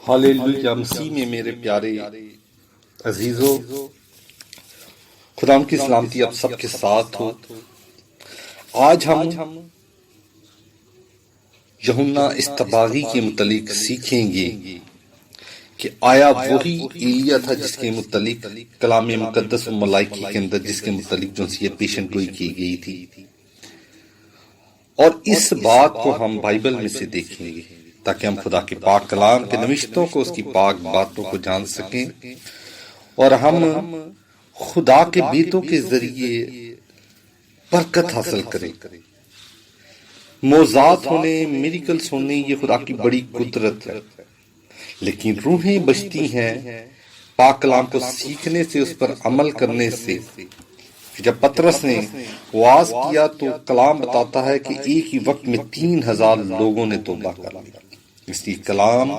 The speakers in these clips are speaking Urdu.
ہاللیلویا مسیح میں میرے پیارے عزیزو، خدا کی سلامتی آپ سب کے ساتھ ہو۔ آج ہم یوحنا استباغی کے متعلق سیکھیں گے کہ آیا وہی ایلیا تھا جس کے متعلق کلام مقدس و ملائکی کے اندر جس کے متعلق جو یہ پیشن گوئی کی گئی تھی، اور اس بات کو ہم بائبل میں سے دیکھیں گے تاکہ ہم خدا کے پاک کلام کے نوشتوں کو، اس کی پاک باتوں کو جان سکیں، اور ہم خدا کے بیتوں کے ذریعے برکت حاصل کریں۔ معجزات ہونے، میریکلز ہونے، یہ خدا کی بڑی قدرت ہے، لیکن روحیں بچتی ہیں پاک کلام کو سیکھنے سے، اس پر عمل کرنے سے۔ جب پطرس نے وعظ کیا تو کلام بتاتا ہے کہ ایک ہی وقت میں 3000 لوگوں نے توبہ کر لیا۔ اس لیے کلام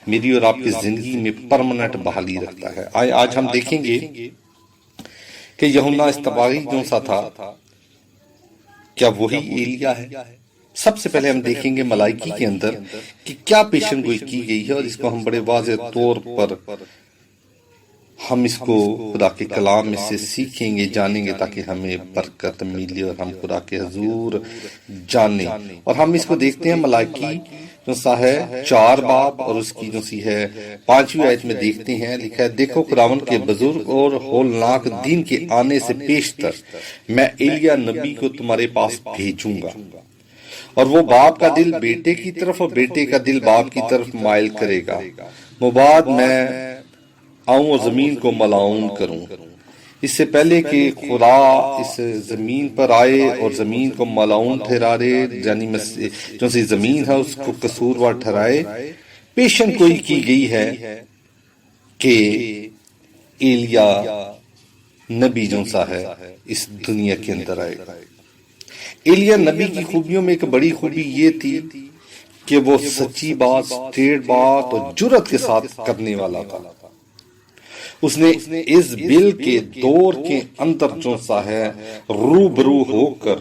میری اور آپ کی زندگی میں پرماننٹ بحالی رکھتا ہے۔ آج ہم دیکھیں گے کہ یوحنا استباغی جو سا تھا، کیا وہی ایلیا ہے؟ سب سے پہلے ہم دیکھیں گے ملائکی کے اندر کہ کیا پیشن گوئی کی گئی ہے، اور اس کو ہم بڑے واضح طور پر ہم اس کو خدا کے کلام میں سے سیکھیں گے، جانیں گے، تاکہ ہمیں برکت ملے اور ہم خدا کے حضور جانیں۔ اور ہم اس کو دیکھتے ہیں ملائکی جو سا ہے 4 باب اور اس کی جو سی ہے 5ویں آیت میں دیکھتے ہیں، لکھا ہے، دیکھو خداوند کے بزرگ اور ہولناک دن کے آنے سے پیشتر میں ایلیا نبی کو تمہارے پاس بھیجوں گا، اور وہ باپ کا دل بیٹے کی طرف اور بیٹے کا دل باپ کی طرف مائل کرے گا، مباد میں آؤں اور زمین کو ملعون کروں۔ اس سے پہلے کہ خدا اس زمین پر آئے اور زمین کو ملعون ٹھہرائے، یعنی جو سی زمین ہے اس کو قصوروار ٹھہرائے، پیشن گوئی کی گئی ہے کہ ایلیا نبی جو سا ہے اس دنیا کے اندر آئے گا۔ ایلیا نبی کی خوبیوں میں ایک بڑی خوبی یہ تھی کہ وہ سچی بات، اسٹریٹ بات اور جرأت کے ساتھ کرنے والا تھا۔ اس نے اس بل کے دور کے اندر جو سا ہے روبرو ہو کر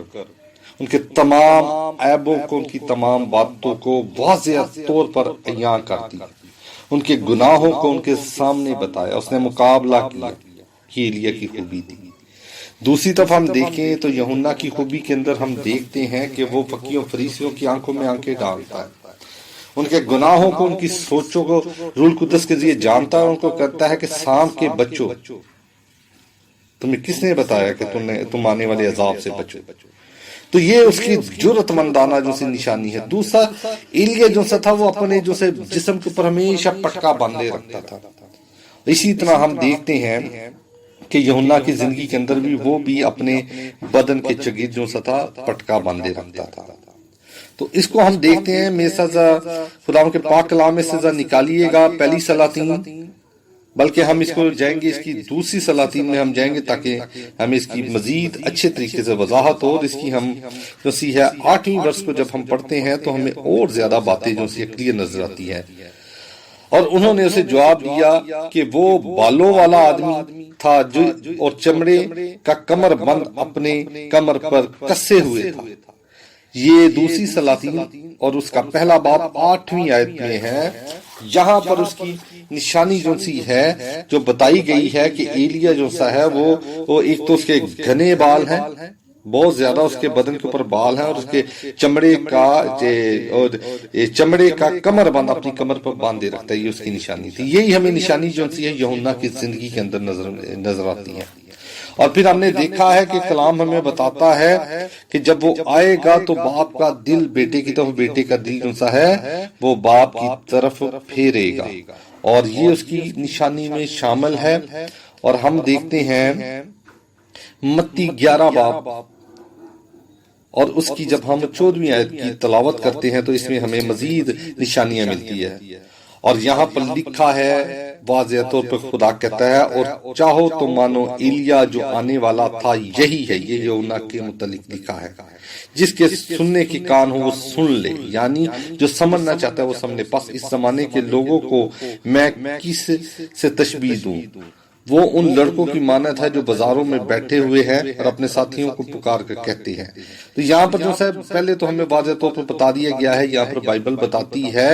ان کے تمام عیبوں کو، ان کی تمام باتوں کو واضح طور پر عیاں کر دی، ان کے گناہوں کو ان کے سامنے بتایا، اس نے مقابلہ کیا۔ یہ ایلیا کی خوبی تھی۔ دوسری طرف ہم دیکھیں تو یوحنا کی خوبی کے اندر ہم دیکھتے ہیں کہ وہ فقیوں فریسیوں کی آنکھوں میں آنکھیں ڈالتا ہے، ان کے گناہوں کو، ان کی سوچوں کو روح القدس کے ذریعے جانتا ہے، اور ان کو کہتا ہے کہ سام کے بچو، تمہیں کس نے بتایا کہ تم آنے والے عذاب سے بچو؟ تو یہ اس کی جرأت مندانہ جو سی نشانی ہے۔ دوسرا، ایلیا جو سا تھا وہ اپنے جو سے جسم کے اوپر ہمیشہ پٹکا باندھے رکھتا تھا۔ اسی طرح ہم دیکھتے ہیں کہ یوحنا کی زندگی کے اندر بھی وہ بھی اپنے بدن کے چگیر جو سا تھا پٹکا باندھے رکھتا تھا۔ تو اس کو ہم دیکھتے ہیں، میں سزا خدا کے پاک کلام میں سزا نکالیے گا پہلی سلاطین، بلکہ ہم اس کو جائیں گے، اس کی دوسری سلاطین میں ہم جائیں گے تاکہ ہمیں اس کی مزید اچھے طریقے سے وضاحت ہو۔ اور اس کی ہم جو سی ہے 8ویں ورس کو جب ہم پڑھتے ہیں تو ہمیں اور زیادہ باتیں جو سی کلیئر نظر آتی ہیں۔ اور انہوں نے اسے جواب دیا کہ وہ بالوں والا آدمی تھا جو اور چمڑے کا کمر بند اپنے کمر پر کسے ہوئے تھا۔ یہ دوسری سلاطین اور اس کا پہلا باب 8ویں آیت میں ہے۔ یہاں پر اس کی نشانی جو سی ہے جو بتائی گئی ہے کہ ایلیا جو سا ہے وہ ایک تو اس کے گھنے بال ہیں، بہت زیادہ اس کے بدن کے اوپر بال ہیں، اور اس کے چمڑے کا کمر بند اپنی کمر پر باندھے رکھتا ہے۔ یہ اس کی نشانی تھی۔ یہی ہمیں نشانی جو سی ہے یوحنا کی زندگی کے اندر نظر آتی ہے۔ اور پھر ہم نے دیکھا ہے کہ کلام ہمیں بتاتا ہے کہ جب وہ آئے گا تو باپ کا دل بیٹے کی طرف، بیٹے کا دل جو سا ہے وہ باپ کی طرف پھیرے گا، اور یہ اس کی نشانی میں شامل ہے۔ اور ہم دیکھتے ہیں متی 11 باب اور اس کی جب ہم 14ویں آیت کی تلاوت کرتے ہیں تو اس میں ہمیں مزید نشانیاں ملتی ہے۔ اور یہاں پر لکھا ہے واضح طور پر، خدا کہتا ہے، اور چاہو تو مانو ایلیا جو آنے والا تھا یہی ہے۔ یہ یوحنا کے متعلق لکھا ہے، جس کے سننے کے کان ہو وہ سن لے، یعنی جو سمجھنا چاہتا ہے وہ سمجھے۔ پس اس زمانے کے لوگوں کو میں کس سے تشبیہ دوں؟ وہ ان لڑکوں کی مانت ہے جو بازاروں میں بیٹھے ہوئے ہیں اور اپنے ساتھیوں کو پکار کر کہتے ہیں۔ تو یہاں پر جو صاحب پہلے تو ہمیں واضح طور پر بتا دیا گیا ہے، یہاں پر بائبل بتاتی ہے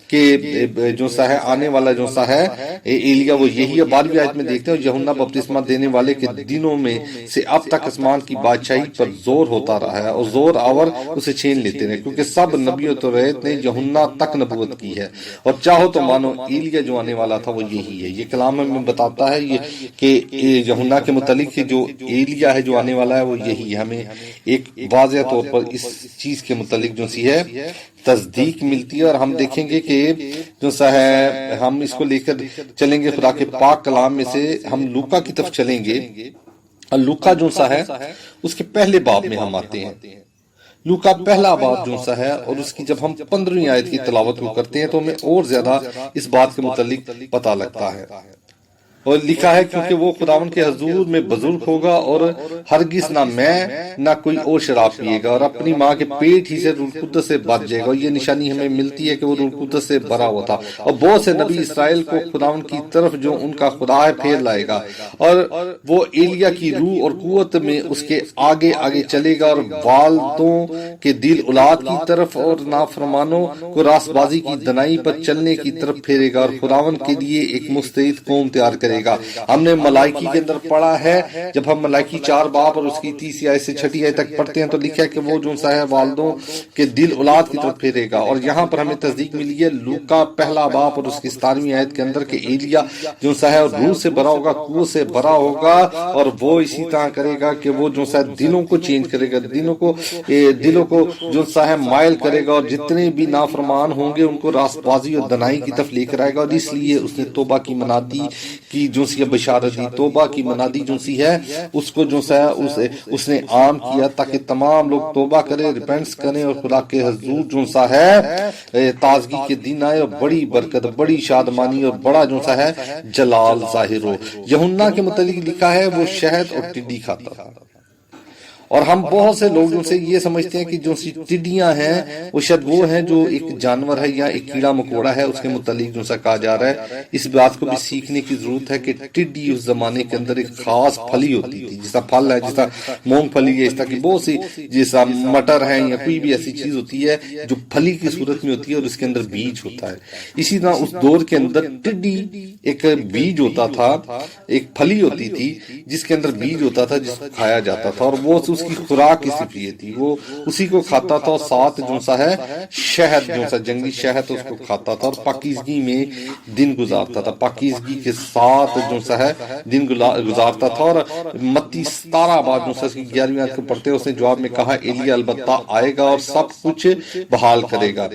کہ جو سا ہے آنے والا جو سا ہے ایلیا وہ یہی ہے۔ 12ویں آیت میں دیکھتے ہیں یوحنا بپتسمہ دینے والے کے دنوں میں سے اب تک آسمان کی بادشاہی پر زور ہوتا رہا ہے اور زور آور اسے چھین لیتے رہے، کیونکہ سب نبیوں تو ریت نے یوحنا تک نبوت کی ہے، اور چاہو تو مانو ایلیا جو آنے والا تھا وہ یہی ہے۔ یہ کلام میں بتاتا ہے یہ کہ یوحنا کے متعلق جو ایلیا ہے جو آنے والا ہے وہ یہی ہے۔ ہمیں ایک واضح طور پر اس چیز کے متعلق جو سی ہے تصدیق ملتی ہے، اور ہم دیکھیں گے کہ جو سا ہے ہم اس کو لے کر چلیں گے خدا کے پاک کلام میں سے ہم لوکا کی طرف چلیں گے، اور لوکا جو سا ہے اس کے پہلے باب میں ہم آتے ہیں۔ لوکا پہلا باب جو سا ہے، اور اس کی جب ہم 15ویں آیت کی تلاوت کو کرتے ہیں تو ہمیں اور زیادہ اس بات کے متعلق پتہ لگتا ہے، اور لکھا ہے کیونکہ وہ خداوند کے حضور میں بزرگ ہوگا اور ہرگز نہ میں نہ کوئی اور شراب پیے گا، اور اپنی ماں کے پیٹ ہی سے روح القدس سے بھر جائے گا۔ اور یہ نشانی ہمیں ملتی ہے کہ وہ روح القدس سے بھرا ہوا تھا، اور بہت سے نبی اسرائیل کو خداوند کی طرف جو ان کا خدا ہے پھیر لائے گا، اور وہ ایلیا کی روح اور قوت میں اس کے آگے آگے چلے گا، اور والدوں کے دل اولاد کی طرف اور نافرمانوں کو راست بازی کی دنائی پر چلنے کی طرف پھیرے گا، اور خداوند کے لیے ایک مستعد قوم تیار کرے گا۔ ہم نے ملائکی کے اندر پڑھا ہے، جب ہم ملائکی 4 باب اور اس کی 30 آیت سے 6 آیت تک پڑھتے ہیں تو لکھا ہے کہ وہ جو سا ہے والدوں کے دل اولاد کی طرف پھیرے گا، اور یہاں پر ہمیں تصدیق ملی ہے لوکا پہلا باب اور اس کی 17ویں آیت کے اندر کہ ایلیا جو سا ہے روح سے بھرا ہوگا، قوت سے بھرا ہوگا، اور وہ اسی طرح کرے گا کہ وہ جو سا ہے دلوں کو چینج کرے گا، دلوں کو جو سا ہے مائل کرے گا، اور جتنے بھی نافرمان ہوں گے ان کو راست بازی اور دنائی کی طرف لے کر آئے گا۔ اور اس لیے اس نے توبہ کی منادی کی جو سی بشارت دی، توبہ کی منادی جو سی ہے اس کو جو سا ہے اس نے عام کیا تاکہ تمام لوگ توبہ کریں، ریپینٹس کریں، اور خدا کے حضور جو سا ہے تازگی کے دن آئے، اور بڑی برکت، بڑی شادمانی اور بڑا جو سا ہے جلال ظاہر ہو۔ یوحنا کے متعلق لکھا ہے وہ شہد اور ٹڈی کھاتا تھا، اور ہم بہت سے لوگ ان سے یہ سمجھتے ہیں کہ جو سی ٹڈیاں ہیں وہ شاید وہ ہیں جو ایک جانور ہے یا ایک کیڑا مکوڑا ہے، اس کے متعلق جو سا کہا جا رہا ہے۔ اس بات کو بھی سیکھنے کی ضرورت ہے کہ ٹڈی اس زمانے کے اندر ایک خاص پھلی ہوتی تھی، جیسا پھل ہے، جیسا مونگ پھلی ہے، اس طرح کی بہت سی جیسا مٹر ہے یا کوئی بھی ایسی چیز ہوتی ہے جو پھلی کی صورت میں ہوتی ہے اور اس کے اندر بیج ہوتا ہے۔ اسی طرح اس دور کے اندر ٹڈی ایک بیج ہوتا تھا، ایک پھلی ہوتی تھی جس کے اندر بیج ہوتا تھا جس کو کھایا جاتا تھا، اور وہ اس کی خوراک اس لیے تھی، وہ اسی کو کھاتا تھا، اور ساتھ جو سا ہے شہد جو سا جنگلی شہد اس کو کھاتا تھا، اور پاکیزگی میں دن گزارتا تھا، پاکیزگی کے ساتھ جو سا ہے دن گزارتا تھا۔ اور متی 17 بار جو سا 11ویں آیت کو پڑھتے ہیں اس نے جواب میں کہا ایلیا البتہ آئے گا اور سب کچھ بحال کرے گا،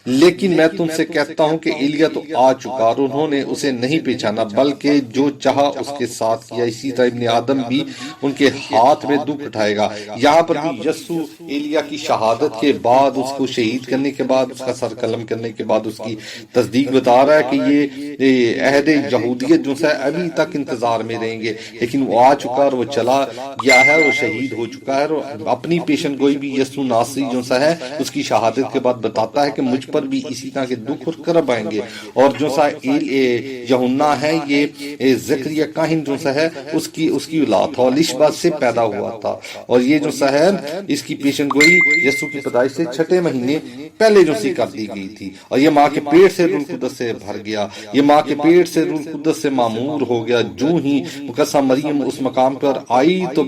لیکن میں تم سے کہتا ہوں کہ ایلیا تو آ چکا اور انہوں نے اسے نہیں پہچانا، بلکہ جو چاہا اس کے ساتھ کیا، اسی طرح ابن آدم بھی ان کے ہاتھ میں دکھ اٹھائے گا۔ یہاں پر بھی یسوع ایلیا کی شہادت کے بعد، اس کو شہید کرنے کے بعد، اس کا سر قلم کرنے کے بعد اس کی تصدیق بتا رہا ہے کہ یہ عہد یہودیت جو ہے ابھی تک انتظار میں رہیں گے، لیکن وہ آ چکا اور وہ چلا گیا ہے، وہ شہید ہو چکا ہے، اور اپنی پیشن گوئی بھی یسوع ناصری جو ہے اس کی شہادت کے بعد بتاتا ہے کہ مجھ پر بھی اسی طرح کے دکھ اور کرب آئیں گے۔ اور جو سا یوحنا ہے یہ زکریا کاہن جو سا ہے اس کی اولاد تھا، اور الشبات سے پیدا ہوا تھا، اور یہ جو سا ہے اس کی پیشن گوئی یسوع کی پیدائش سے 6 مہینے پہلے جو سی کر دی گئی تھی، اور یہ ماں کے پیٹ سے روح القدس سے بھر گیا، یہ ماں کے پیٹ سے روح القدس سے معمور ہو گیا۔ جو ہی مقدسہ مریم اس مقام پر آئی تو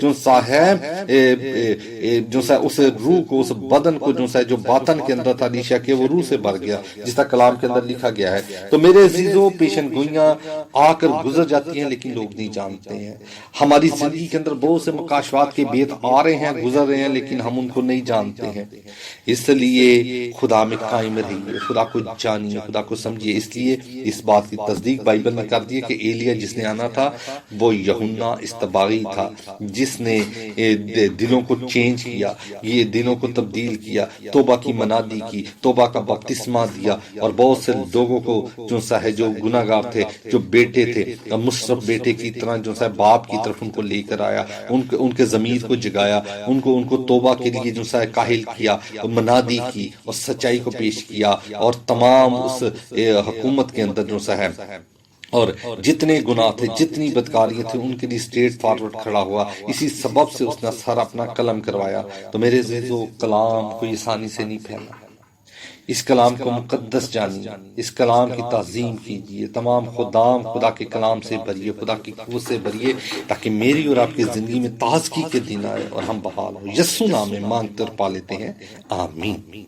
جو سا ہے جو سا اس روح کو، اس بدن کو جو سا جو باطن کے اندر تھا نیشا کہ وہ روح سے بھر گیا، جس طرح کلام کے اندر لکھا گیا ہے۔ تو میرے عزیزو پیشن گوئیاں آ کر گزر جاتی ہیں لیکن لوگ نہیں جانتے ہیں۔ ہماری زندگی کے اندر بہت سے مکاشفات کے بیت آ رہے ہیں، گزر رہے ہیں، لیکن ہم ان کو نہیں جانتے ہیں۔ اس لیے خدا میں قائم رہیے، خدا کو جانیے، خدا کو سمجھیے۔ اس لیے اس بات کی تصدیق بائبل نے کر دی ہے کہ ایلیا جس نے آنا تھا وہ یوحنا استباغی تھا، جس نے دلوں کو چینج کیا، یہ دلوں کو تبدیل کیا، توبہ کی منادی کی، توبہ کا بپتسمہ دیا، اور بہت سے لوگوں کو جو سا ہے جو گناہ گار تھے، جو بیٹے تھے، مصرف بیٹے کی طرح جو سا باپ کی طرف ان کو لے کر آیا، ان کے ضمیر کو جگایا، ان کو توبہ کے لیے جو سا کاہل کیا، منادی کی اور سچائی کو پیش کیا، اور تمام اس حکومت کے اندر جو سا ہے اور جتنے گناہ تھے، جتنی بدکاریاں تھیں، ان کے لیے اسٹریٹ فارورڈ کھڑا ہوا۔ اسی سبب سے اس نے سر اپنا قلم کروایا۔ تو میرے عزیزو کلام کوئی آسانی سے نہیں پھیلا، اس کلام کو مقدس جانیے، اس کلام کی تعظیم کیجیے، تمام خدام خدا کے کلام سے بھریے، خدا کی قوت سے بھریے، تاکہ میری اور آپ کی زندگی میں تازگی کے دن آئے اور ہم بحال ہوں۔ یسوع نام میں مانگتے اور پا لیتے ہیں، آمین۔